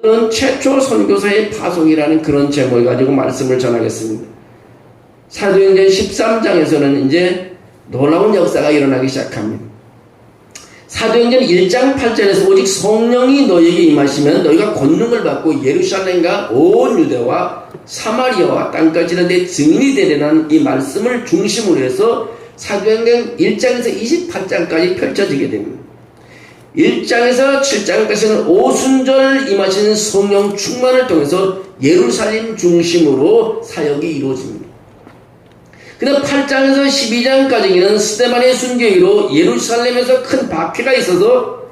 오늘은 최초 선교사의 파송이라는 그런 제목을 가지고 말씀을 전하겠습니다. 사도행전 13장에서는 이제 놀라운 역사가 일어나기 시작합니다. 사도행전 1장 8절에서 오직 성령이 너희에게 임하시면 너희가 권능을 받고 예루살렘과 온 유대와 사마리아와 땅까지 내 증인이 되리라는 이 말씀을 중심으로 해서 사도행전 1장에서 28장까지 펼쳐지게 됩니다. 1장에서 7장까지는 오순절 임하시는 성령 충만을 통해서 예루살렘 중심으로 사역이 이루어집니다. 그 다음 8장에서 12장까지는 스데반의 순교로 예루살렘에서 큰 박해가 있어서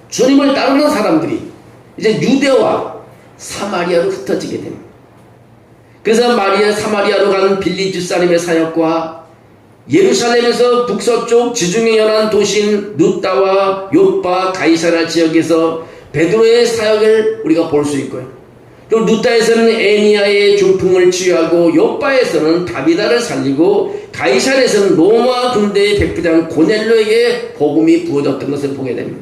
주님을 따르는 사람들이 이제 유대와 사마리아로 흩어지게 됩니다. 그래서 사마리아로 가는 빌립 집사님의 사역과 예루살렘에서 북서쪽 지중해 연안 도시인 루다와 욥바 가이사랴 지역에서 베드로의 사역을 우리가 볼 수 있고요. 또 루다에서는 에니아의 중풍을 치유하고 욥바에서는 다비다를 살리고 가이사랴에서는 로마 군대의 백부장 고넬료에게 복음이 부어졌던 것을 보게 됩니다.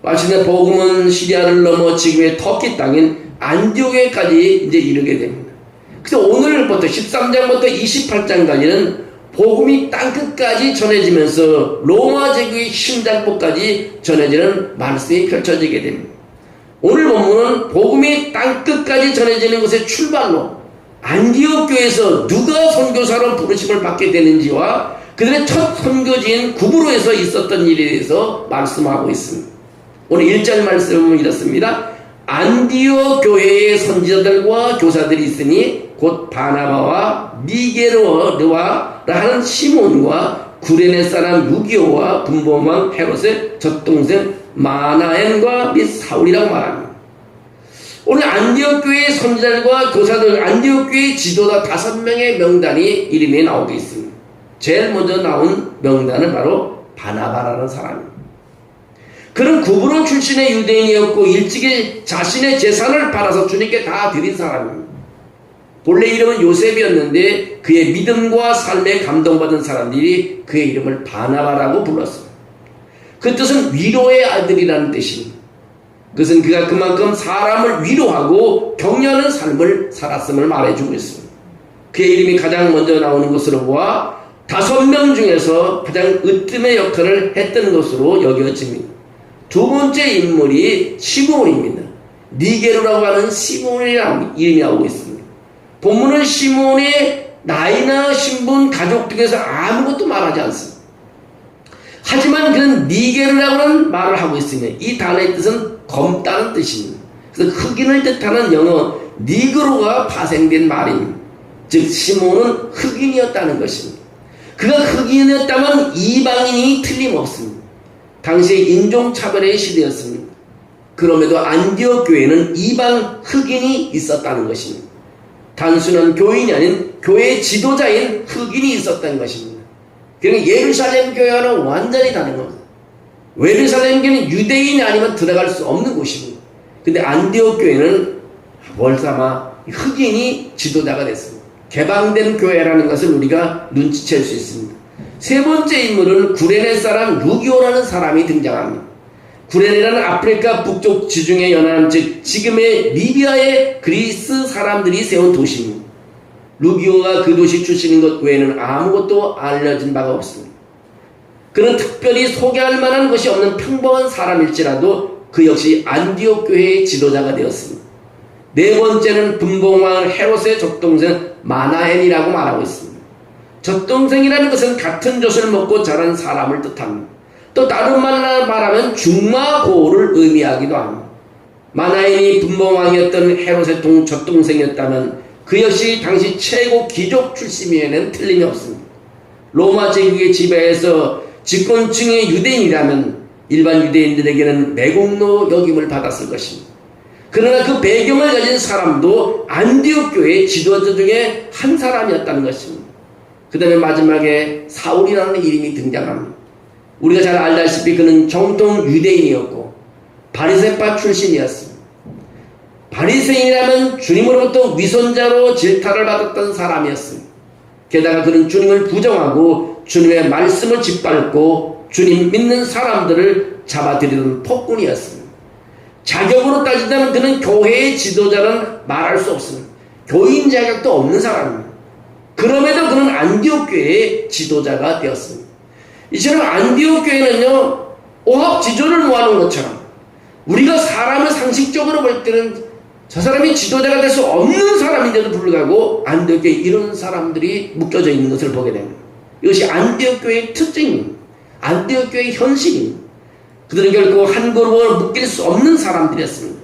마침내 복음은 시리아를 넘어 지금의 터키 땅인 안디옥에까지 이제 이르게 됩니다. 그래서 오늘부터 13장부터 28장까지는 복음이 땅끝까지 전해지면서 로마 제국의 심장부까지 전해지는 말씀이 펼쳐지게 됩니다. 오늘 본문은 복음이 땅끝까지 전해지는 것의 출발로 안디옥 교회에서 누가 선교사로 부르심을 받게 되는지와 그들의 첫 선교지인 구브로에서 있었던 일에 대해서 말씀하고 있습니다. 오늘 1절 말씀은 이렇습니다. 안디옥 교회의 선지자들과 교사들이 있으니 곧 바나바와 니게르와 하는 시몬과 구레네 사람 루기오와 분봉왕 헤롯의 젖동생 마나엔과 및 사울이라고 말합니다. 오늘 안디옥 교회의 선지자들과 교사들, 안디옥 교회의 지도자 5명의 명단이 이름에 나오게 있습니다. 제일 먼저 나온 명단은 바로 바나바라는 사람입니다. 그는 구브로 출신의 유대인이었고 일찍이 자신의 재산을 팔아서 주님께 다 드린 사람입니다. 본래 이름은 요셉이었는데 그의 믿음과 삶에 감동받은 사람들이 그의 이름을 바나바라고 불렀습니다. 그 뜻은 위로의 아들이라는 뜻입니다. 그것은 그가 그만큼 사람을 위로하고 격려하는 삶을 살았음을 말해주고 있습니다. 그의 이름이 가장 먼저 나오는 것으로 보아 5명 중에서 가장 으뜸의 역할을 했던 것으로 여겨집니다. 두 번째 인물이 시몬입니다. 니게르라고 하는 시몬이라는 이름이 나오고 있습니다. 본문은 시몬의 나이나 신분, 가족 등에서 아무것도 말하지 않습니다. 하지만 그는 니게르라고 하는 말을 하고 있으며 이 단어의 뜻은 검다는 뜻입니다. 그래서 흑인을 뜻하는 영어 니그로가 파생된 말입니다. 즉 시몬은 흑인이었다는 것입니다. 그가 흑인이었다면 이방인이 틀림없습니다. 당시 인종차별의 시대였습니다. 그럼에도 안디옥 교회는 이방 흑인이 있었다는 것입니다. 단순한 교인이 아닌 교회의 지도자인 흑인이 있었다는 것입니다. 그러니까 예루살렘 교회와는 완전히 다른 겁니다. 예루살렘 교회는 유대인이 아니면 들어갈 수 없는 곳입니다. 근데 안디옥 교회는 월삼아 흑인이 지도자가 됐습니다. 개방된 교회라는 것을 우리가 눈치챌 수 있습니다. 세 번째 인물은 구레네 사람 루기오라는 사람이 등장합니다. 구레네라는 아프리카 북쪽 지중해 연안, 즉 지금의 리비아의 그리스 사람들이 세운 도시입니다. 루기오가 그 도시 출신인 것 외에는 아무것도 알려진 바가 없습니다. 그는 특별히 소개할 만한 것이 없는 평범한 사람일지라도 그 역시 안디옥 교회의 지도자가 되었습니다. 네 번째는 분봉왕 헤롯의 젖동생 마나엔이라고 말하고 있습니다. 젖동생이라는 것은 같은 젖을 먹고 자란 사람을 뜻합니다. 또 다른 말로 말하면 중마고를 의미하기도 합니다. 마나엔이 분봉왕이었던 헤롯의 젖동생이었다면 그 역시 당시 최고 귀족 출신이에는 틀림이 없습니다. 로마 제국의 지배에서 집권층의 유대인이라면 일반 유대인들에게는 매국노 역임을 받았을 것입니다. 그러나 그 배경을 가진 사람도 안디옥 교회의 지도자 중에 한 사람이었다는 것입니다. 그 다음에 마지막에 사울이라는 이름이 등장합니다. 우리가 잘 알다시피 그는 정통 유대인이었고 바리새파 출신이었습니다. 바리새인이라면 주님으로부터 위선자로 질타를 받았던 사람이었습니다. 게다가 그는 주님을 부정하고 주님의 말씀을 짓밟고 주님 믿는 사람들을 잡아들이는 폭군이었습니다. 자격으로 따진다면 그는 교회의 지도자는 말할 수 없습니다. 교인 자격도 없는 사람입니다. 그럼에도 그는 안디옥 교회의 지도자가 되었습니다. 이처럼 안디옥 교회는요, 오합지졸을 모아놓은 것처럼 우리가 사람을 상식적으로 볼 때는 저 사람이 지도자가 될 수 없는 사람인데도 불구하고 안디옥 교회에 이런 사람들이 묶여져 있는 것을 보게 됩니다. 이것이 안디옥 교회의 특징입니다. 안디옥 교회의 현실입니다. 그들은 결코 한 그룹으로 묶일 수 없는 사람들이었습니다.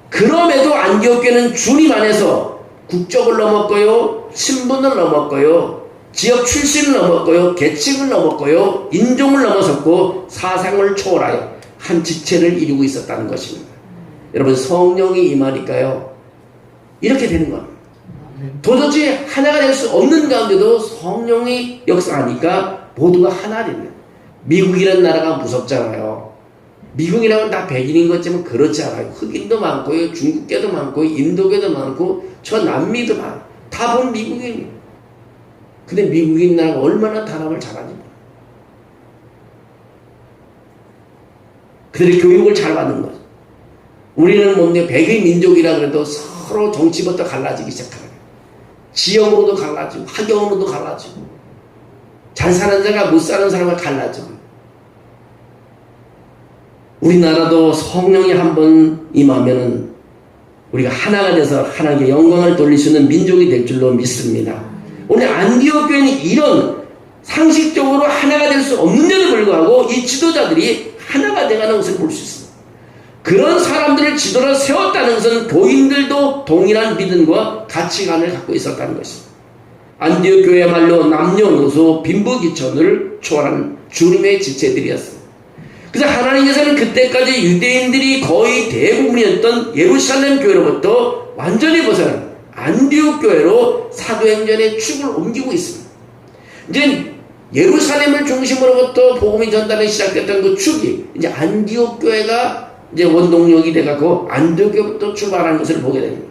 그럼에도 안디옥 교회는 주님 안에서 국적을 넘었고요, 신분을 넘었고요, 지역 출신을 넘었고요, 계층을 넘었고요, 인종을 넘어섰고 사상을 초월하여 한 지체를 이루고 있었다는 것입니다. 여러분, 성령이 임하니까요, 이렇게 되는 겁니다. 도저히 하나가 될 수 없는 가운데도 성령이 역사하니까 모두가 하나 됩니다. 미국이라는 나라가 무섭잖아요. 미국이라면 다 백인인 것처럼 그렇지 않아요. 흑인도 많고요, 중국계도 많고, 인도계도 많고, 저 남미도 많고, 다 본 미국인이에요. 근데 미국인 나라가 얼마나 단합을 잘하지. 그들이 교육을 잘 받는 거죠. 우리는 뭔데 백의 민족이라 그래도 서로 정치부터 갈라지기 시작하는 거예요. 지역으로도 갈라지고, 학경으로도 갈라지고, 잘 사는 자가 못 사는 사람과 갈라져. 우리나라도 성령이 한번 임하면은 우리가 하나가 돼서 하나님께 영광을 돌릴 수 있는 민족이 될 줄로 믿습니다. 오늘 안디옥 교회는 이런 상식적으로 하나가 될 수 없는데도 불구하고 이 지도자들이 하나가 돼가는 것을 볼 수 있습니다. 그런 사람들을 지도로 세웠다는 것은 교인들도 동일한 믿음과 가치관을 갖고 있었다는 것입니다. 안디옥 교회야말로 남녀노소 빈부귀천을 초월한 주님의 지체들이었습니다. 그래서 하나님께서는 그때까지 유대인들이 거의 대부분이었던 예루살렘 교회로부터 완전히 벗어난 안디옥 교회로 사도행전의 축을 옮기고 있습니다. 이제 예루살렘을 중심으로부터 복음이 전달이 시작됐던 그 축이 이제 안디옥 교회가 이제 원동력이 돼갖고 안디옥 교회부터 출발하는 것을 보게 됩니다.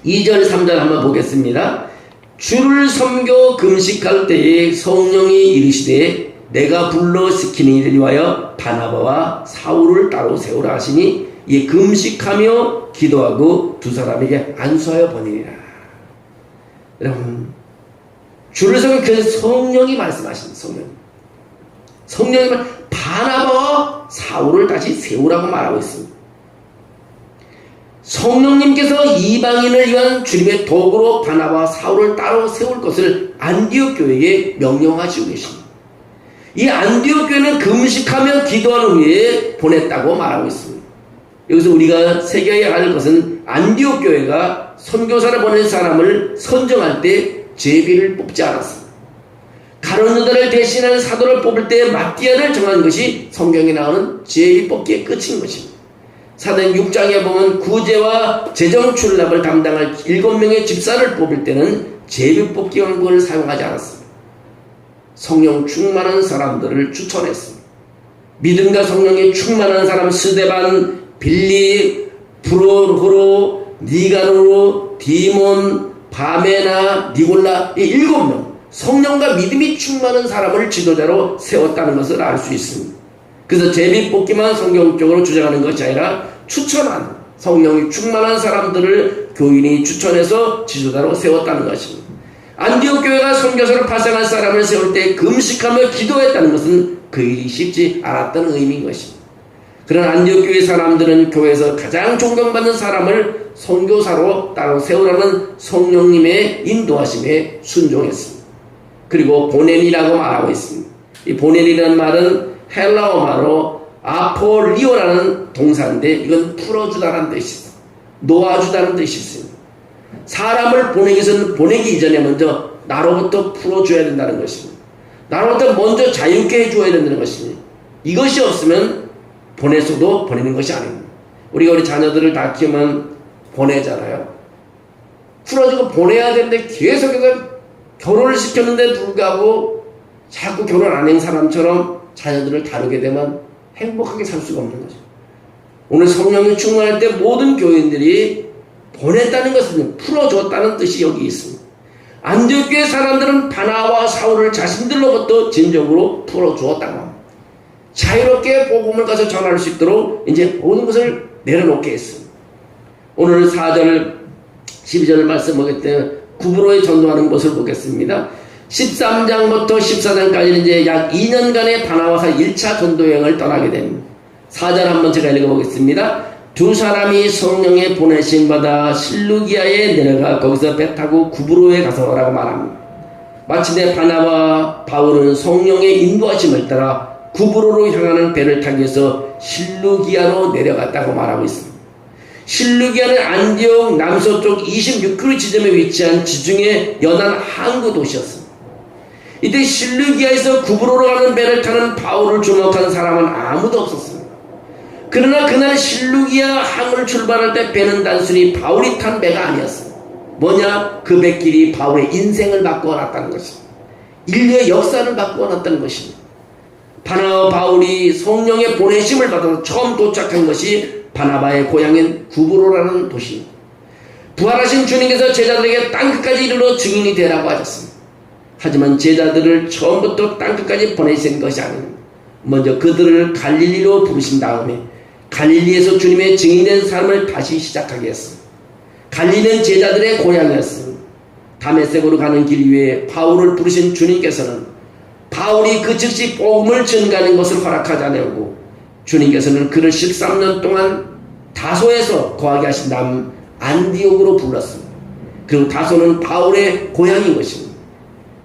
2절 3절 한번 보겠습니다. 주를 섬겨 금식할 때에 성령이 이르시되 내가 불러 시키는 이를 위하여 바나바와 사울을 따로 세우라 하시니 이에 금식하며 기도하고 두 사람에게 안수하여 보내리라. 여러분, 주를 섬긴 그 성령이 말씀하신 성령이 바나바와 사울을 다시 세우라고 말하고 있습니다. 성령님께서 이방인을 위한 주님의 도구로 바나바와 사울을 따로 세울 것을 안디옥 교회에 명령하시고 계십니다. 이 안디옥 교회는 금식하며 기도한 후에 보냈다고 말하고 있습니다. 여기서 우리가 새겨야 할 것은 안디옥 교회가 선교사를 보낸 사람을 선정할 때 제비를 뽑지 않았습니다. 가룟 유다를 대신하는 사도를 뽑을 때 마띠아를 정한 것이 성경에 나오는 제비 뽑기의 끝인 것입니다. 사도행 6장에 보면 구제와 재정 출납을 담당할 7명의 집사를 뽑을 때는 제비 뽑기 방법을 사용하지 않았습니다. 성령 충만한 사람들을 추천했습니다. 믿음과 성령에 충만한 사람 스데반, 빌리, 브로호로, 니가노로, 디몬, 바메나, 니골라 이 7명 성령과 믿음이 충만한 사람을 지도자로 세웠다는 것을 알 수 있습니다. 그래서 제비 뽑기만 성경적으로 주장하는 것이 아니라 추천한 성령이 충만한 사람들을 교인이 추천해서 지도자로 세웠다는 것입니다. 안디옥 교회가 선교사로 파송할 사람을 세울 때 금식하며 기도했다는 것은 그 일이 쉽지 않았다는 의미인 것입니다. 그런 안디옥 교회 사람들은 교회에서 가장 존경받는 사람을 선교사로 따로 세우라는 성령님의 인도하심에 순종했습니다. 그리고 보냄이라고 말하고 있습니다. 이 보냄이라는 말은 헬라어 말로 아폴리오라는 동사인데 이건 풀어주다라는 뜻이 있습니다. 놓아주다는 뜻이 있습니다. 사람을 보내기 위해서는 보내기 이전에 먼저 나로부터 풀어줘야 된다는 것입니다. 나로부터 먼저 자유케 해줘야 된다는 것입니다. 이것이 없으면 보내서도 보내는 것이 아닙니다. 우리가 우리 자녀들을 다 키우면 보내잖아요. 풀어주고 보내야 되는데 계속해서 결혼을 시켰는데 불구하고 자꾸 결혼 안 한 사람처럼 자녀들을 다루게 되면 행복하게 살 수가 없는 거죠. 오늘 성령이 충만할 때 모든 교인들이 보냈다는 것은 풀어줬다는 뜻이 여기 있습니다. 안디옥 교회 사람들은 바나바와 사울을 자신들로부터 진정으로 풀어주었다고 합니다. 자유롭게 복음을 가서 전할 수 있도록 이제 모든 것을 내려놓게 했습니다. 오늘 4절 12절 말씀 보겠을 때 구브로에 전도하는 것을 보겠습니다. 13장부터 14장까지는 이제 약 2년간의 바나바가 1차 전도 여행을 떠나게 됩니다. 4절 한번 제가 읽어보겠습니다. 두 사람이 성령의 보내심 받아 실루기아에 내려가 거기서 배 타고 구브로에 가서라고 말합니다. 마침내 바나바와 바울은 성령의 인도하심을 따라 구브로로 향하는 배를 타기 위해서 실루기아로 내려갔다고 말하고 있습니다. 실루기아는 안디옥 남서쪽 26km 지점에 위치한 지중해 연안 항구 도시였습니다. 이때 실루기아에서 구브로로 가는 배를 타는 바울을 주목하는 사람은 아무도 없었습니다. 그러나 그날 실루기아 항을 출발할 때 배는 단순히 바울이 탄 배가 아니었습니다. 뭐냐? 그 배길이 바울의 인생을 바꾸어 놨다는 것입니다. 인류의 역사를 바꾸어 놨다는 것입니다. 바나바 바울이 성령의 보내심을 받아서 처음 도착한 것이 바나바의 고향인 구브로라는 도시입니다. 부활하신 주님께서 제자들에게 땅끝까지 이르러 증인이 되라고 하셨습니다. 하지만 제자들을 처음부터 땅끝까지 보내신 것이 아닙니다. 먼저 그들을 갈릴리로 부르신 다음에 갈릴리에서 주님의 증인된 삶을 다시 시작하게 했습니다. 갈릴리는 제자들의 고향이었습니다. 다메섹으로 가는 길 위에 바울을 부르신 주님께서는 바울이 그 즉시 복음을 전가하는 것을 허락하지 않았고 주님께서는 그를 13년 동안 다소에서 거하게 하신 다음 안디옥으로 불렀습니다. 그리고 다소는 바울의 고향인 것입니다.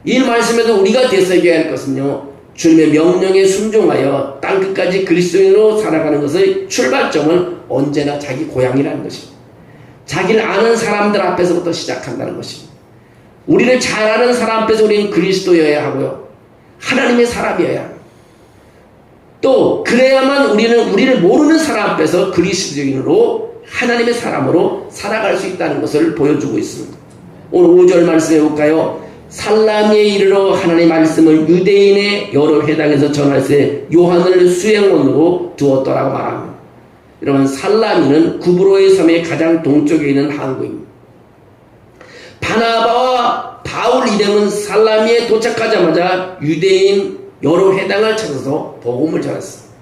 이 말씀에도 우리가 되새겨야 할 것은요, 주님의 명령에 순종하여 땅끝까지 그리스도인으로 살아가는 것의 출발점은 언제나 자기 고향이라는 것입니다. 자기를 아는 사람들 앞에서부터 시작한다는 것입니다. 우리를 잘 아는 사람 앞에서 우리는 그리스도여야 하고요, 하나님의 사람이어야 합니다. 또 그래야만 우리를 모르는 사람 앞에서 그리스도인으로 하나님의 사람으로 살아갈 수 있다는 것을 보여주고 있습니다. 오늘 5절 말씀해 볼까요? 살라미에 이르러 하나님의 말씀을 유대인의 여러 회당에서 전할 때 요한을 수행원으로 두었더라고 말합니다. 여러분, 살라미는 구브로의 섬의 가장 동쪽에 있는 항구입니다. 바나바와 바울 일행은 살라미에 도착하자마자 유대인 여러 회당을 찾아서 복음을 전했습니다.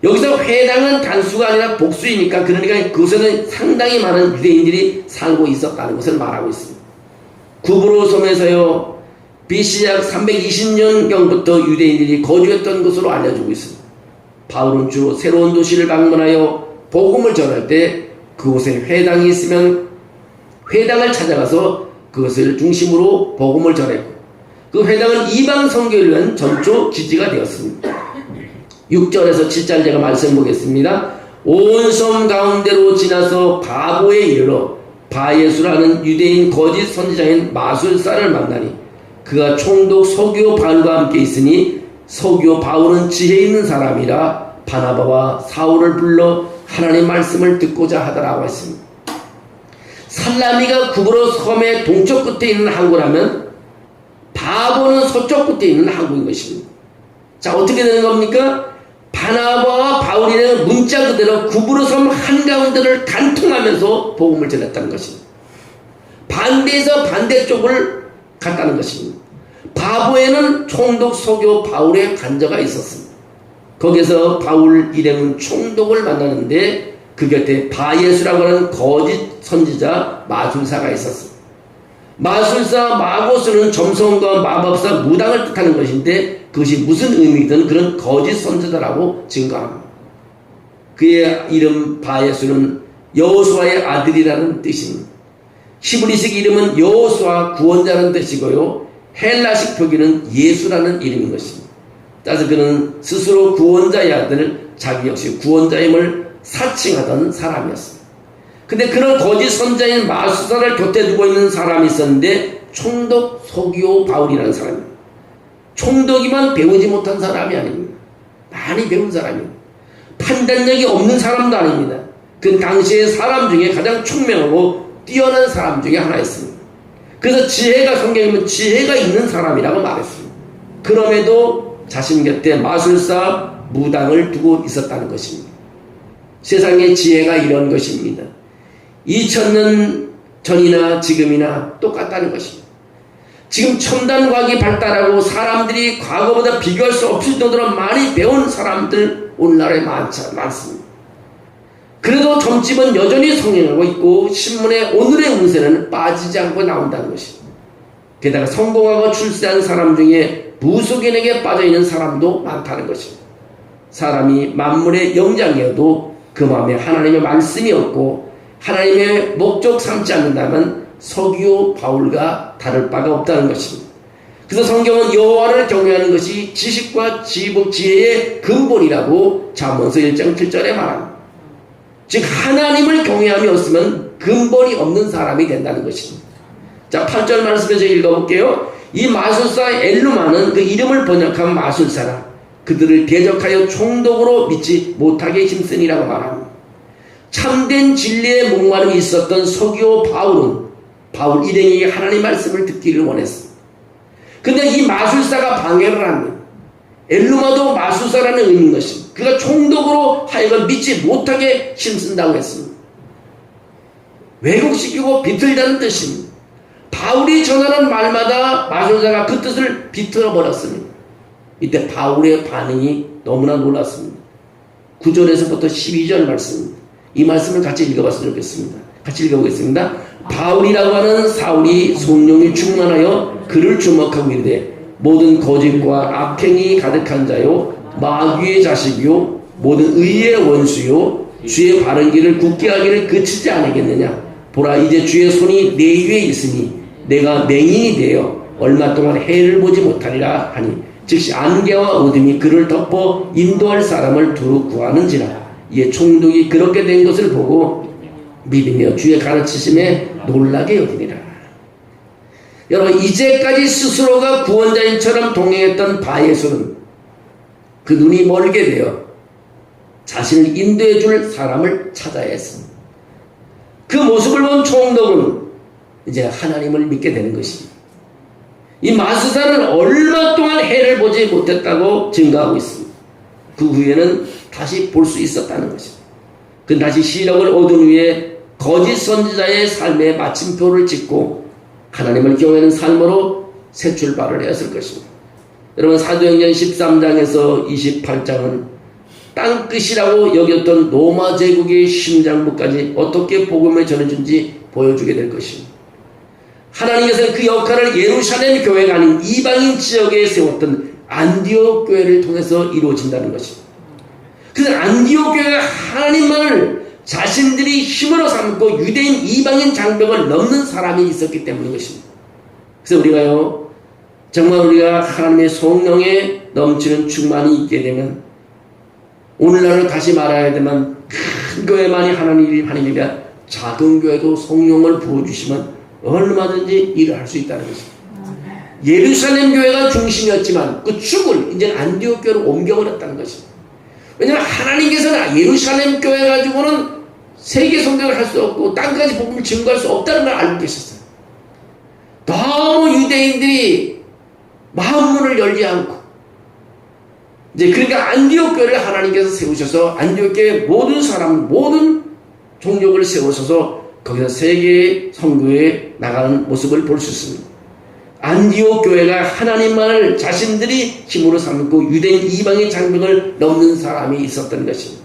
여기서 회당은 단수가 아니라 복수이니까, 그러니까 그곳에는 상당히 많은 유대인들이 살고 있었다는 것을 말하고 있습니다. 구브로 섬에서요, BC 약 320년경부터 유대인들이 거주했던 것으로 알려지고 있습니다. 바울은 주로 새로운 도시를 방문하여 복음을 전할 때 그곳에 회당이 있으면 회당을 찾아가서 그것을 중심으로 복음을 전했고, 그 회당은 이방 선교를 위한 전초 기지가 되었습니다. 6절에서 7절 제가 말씀 보겠습니다. 온 섬 가운데로 지나서 바보에 이르러 바예수라는 유대인 거짓 선지자인 마술사를 만나니 그가 총독 서기오 바울과 함께 있으니 서기오 바울은 지혜 있는 사람이라 바나바와 사울을 불러 하나님의 말씀을 듣고자 하더라고 했습니다. 살라미가 구브로 섬의 동쪽 끝에 있는 항구라면 바보는 서쪽 끝에 있는 항구인 것입니다. 자, 어떻게 되는 겁니까? 바나바와 바울이는 문자 그대로 구브로 섬 한가운데를 간통하면서 복음을 전했다는 것입니다. 반대에서 반대쪽을 갔다는 것입니다. 바보에는 총독 서기오 바울의 간저가 있었습니다. 거기서 바울 일행은 총독을 만나는데 그 곁에 바예수라고 하는 거짓 선지자 마술사가 있었습니다. 마술사 마고스는 점성과 마법사 무당을 뜻하는 것인데 그것이 무슨 의미든 그런 거짓 선지자라고 증거합니다. 그의 이름 바예수는 여호수아의 아들이라는 뜻입니다. 히브리식 이름은 여호수아 구원자라는 뜻이고요, 헬라식 표기는 예수라는 이름인 것입니다. 따라서 그는 스스로 구원자의 아들, 자기 역시 구원자임을 사칭하던 사람이었습니다. 근데 그런 거짓 선자인 마술사를 곁에 두고 있는 사람이 있었는데 총독 서기오 바울이라는 사람입니다. 총독이만 배우지 못한 사람이 아닙니다. 많이 배운 사람입니다. 판단력이 없는 사람도 아닙니다. 그 당시의 사람 중에 가장 총명하고 뛰어난 사람 중에 하나였습니다. 그래서 지혜가, 성경이면 지혜가 있는 사람이라고 말했습니다. 그럼에도 자신 곁에 마술사 무당을 두고 있었다는 것입니다. 세상의 지혜가 이런 것입니다. 2000년 전이나 지금이나 똑같다는 것입니다. 지금 첨단 과학이 발달하고 사람들이 과거보다 비교할 수 없을 정도로 많이 배운 사람들 오늘날에 많습니다. 그래도 점집은 여전히 성행하고 있고 신문에 오늘의 운세는 빠지지 않고 나온다는 것입니다. 게다가 성공하고 출세한 사람 중에 무속인에게 빠져있는 사람도 많다는 것입니다. 사람이 만물의 영장이어도 그 마음에 하나님의 말씀이 없고 하나님의 목적 삼지 않는다면 서기오 바울과 다를 바가 없다는 것입니다. 그래서 성경은 여호와를 경외하는 것이 지식과 지혜의 근본이라고 잠언서 1장 7절에 말합니다. 즉 하나님을 경외함이 없으면 근본이 없는 사람이 된다는 것입니다. 자, 8절 말씀에서 읽어볼게요. 이 마술사 엘루마는 그 이름을 번역한 마술사라 그들을 대적하여 총독으로 믿지 못하게 힘쓰니라고 말합니다. 참된 진리의 목마름이 있었던 서기오 바울 일행에게 하나님 말씀을 듣기를 원했습니다. 근데 이 마술사가 방해를 합니다. 엘루마도 마술사라는 의미인 것입니다. 그가 총독으로 하여금 믿지 못하게 힘쓴다고 했습니다. 왜곡시키고 비틀다는 뜻입니다. 바울이 전하는 말마다 마술사가 그 뜻을 비틀어 버렸습니다. 이때 바울의 반응이 너무나 놀랐습니다. 9절에서부터 12절 말씀입니다. 이 말씀을 같이 읽어봤으면 좋겠습니다. 같이 읽어보겠습니다. 바울이라고 하는 사울이 성령이 충만하여 그를 주목하고 이르되 모든 거짓과 악행이 가득한 자요 마귀의 자식이요 모든 의의 원수요 주의 바른 길을 굳게 하기를 그치지 않겠느냐. 보라 이제 주의 손이 내 위에 있으니 내가 맹인이 되어 얼마 동안 해를 보지 못하리라 하니 즉시 안개와 어둠이 그를 덮어 인도할 사람을 두루 구하는지라. 이에 총독이 그렇게 된 것을 보고 믿으며 주의 가르치심에 놀라게 여기니라. 여러분 이제까지 스스로가 구원자인처럼 동행했던 바예수는 그 눈이 멀게 되어 자신을 인도해 줄 사람을 찾아야 했습니다. 그 모습을 본 총독은 이제 하나님을 믿게 되는 것입니다. 이 마술사는 얼마 동안 해를 보지 못했다고 증거하고 있습니다. 그 후에는 다시 볼 수 있었다는 것입니다. 그는 다시 시력을 얻은 후에 거짓 선지자의 삶의 마침표를 찍고 하나님을 경외하는 삶으로 새 출발을 했을 것입니다. 여러분 사도행전 13장에서 28장은 땅끝이라고 여겼던 로마 제국의 심장부까지 어떻게 복음을 전해준지 보여주게 될 것입니다. 하나님께서는 그 역할을 예루살렘 교회가 아닌 이방인 지역에 세웠던 안디옥 교회를 통해서 이루어진다는 것입니다. 그래서 안디옥 교회가 하나님만을 자신들이 힘으로 삼고 유대인 이방인 장벽을 넘는 사람이 있었기 때문인 것입니다. 그래서 우리가요 정말 우리가 하나님의 성령에 넘치는 충만이 있게 되면 오늘날을 다시 말해야 되면 큰 교회만이 하나님이라 작은 교회도 성령을 부어주시면 얼마든지 일을 할 수 있다는 것입니다. 예루살렘 교회가 중심이었지만 그 축을 이제 안디옥 교회로 옮겨버렸다는 것입니다. 왜냐하면 하나님께서는 예루살렘 교회 가지고는 세계 성경을 할 수 없고 땅까지 복음을 증거할 수 없다는 걸 알고 계셨어요. 너무 유대인들이 마음문을 열지 않고 이제 그러니까 안디옥 교회를 하나님께서 세우셔서 안디옥 교회 모든 사람 모든 종족을 세우셔서 거기서 세계의 선교에 나가는 모습을 볼 수 있습니다. 안디옥 교회가 하나님만을 자신들이 힘으로 삼고 유대인 이방의 장벽을 넘는 사람이 있었던 것입니다.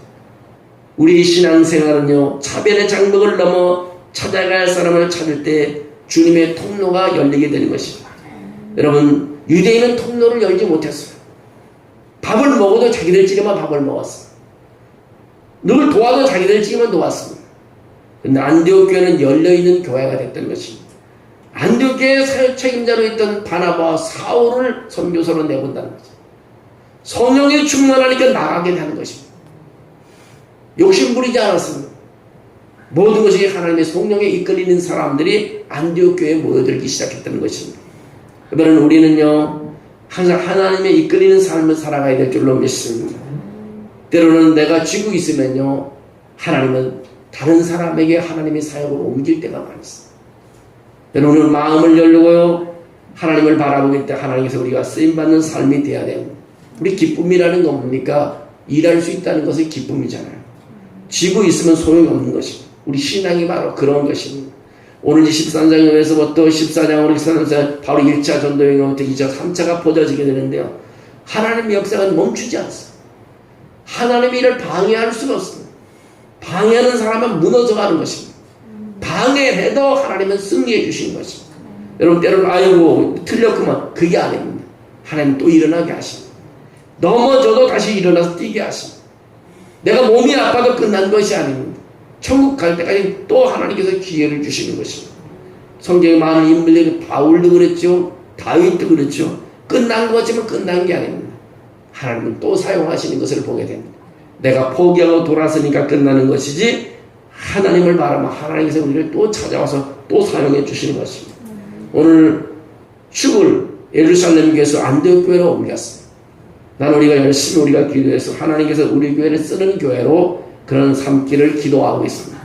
우리의 신앙생활은요 차별의 장벽을 넘어 찾아갈 사람을 찾을 때 주님의 통로가 열리게 되는 것입니다. 여러분 유대인은 통로를 열지 못했어요. 밥을 먹어도 자기들끼리만 밥을 먹었어요. 누굴 도와도 자기들끼리만 도왔습니다. 그런데 안디옥 교회는 열려있는 교회가 됐던 것입니다. 안디옥 교회의 사역 책임자로 있던 바나바와 사울을 선교사로 내본다는 거죠. 성령에 충만하니까 나가게 되는 것입니다. 욕심 부리지 않았습니다. 모든 것이 하나님의 성령에 이끌리는 사람들이 안디옥 교회에 모여들기 시작했다는 것입니다. 그러면 우리는요 항상 하나님의 이끌리는 삶을 살아가야 될 줄로 믿습니다. 때로는 내가 쥐고 있으면요 하나님은 다른 사람에게 하나님의 사역을 옮길 때가 많이 있습니다. 여러분 마음을 열고요 하나님을 바라보기 때 하나님께서 우리가 쓰임받는 삶이 되어야 됩니다. 우리 기쁨이라는 건 뭡니까? 일할 수 있다는 것이 기쁨이잖아요. 쥐고 있으면 소용이 없는 것입니다. 우리 신앙이 바로 그런 것입니다. 오늘 13장에서부터 14장으로 14장에서 바로 1차 전도여행부터 2차, 3차가 퍼져지게 되는데요. 하나님의 역사는 멈추지 않습니다. 하나님의 일을 방해할 수가 없습니다. 방해하는 사람은 무너져가는 것입니다. 방해해도 하나님은 승리해 주시는 것입니다. 여러분 때로는 아이고 틀렸구만, 그게 아닙니다. 하나님 또 일어나게 하십니다. 넘어져도 다시 일어나서 뛰게 하십니다. 내가 몸이 아파도 끝난 것이 아닙니다. 천국 갈 때까지 또 하나님께서 기회를 주시는 것입니다. 성경에 많은 인물들이 바울도 그랬죠, 다윗도 그랬죠. 끝난 것이면 끝난 게 아닙니다. 하나님은 또 사용하시는 것을 보게 됩니다. 내가 포기하고 돌아서니까 끝나는 것이지, 하나님을 바라면 하나님께서 우리를 또 찾아와서 또 사용해 주시는 것입니다. 오늘 축을 예루살렘 교회에서 안디옥 교회로 옮겼습니다. 난 우리가 열심히 우리가 기도해서 하나님께서 우리 교회를 쓰는 교회로 그런 삼기를 기도하고 있습니다.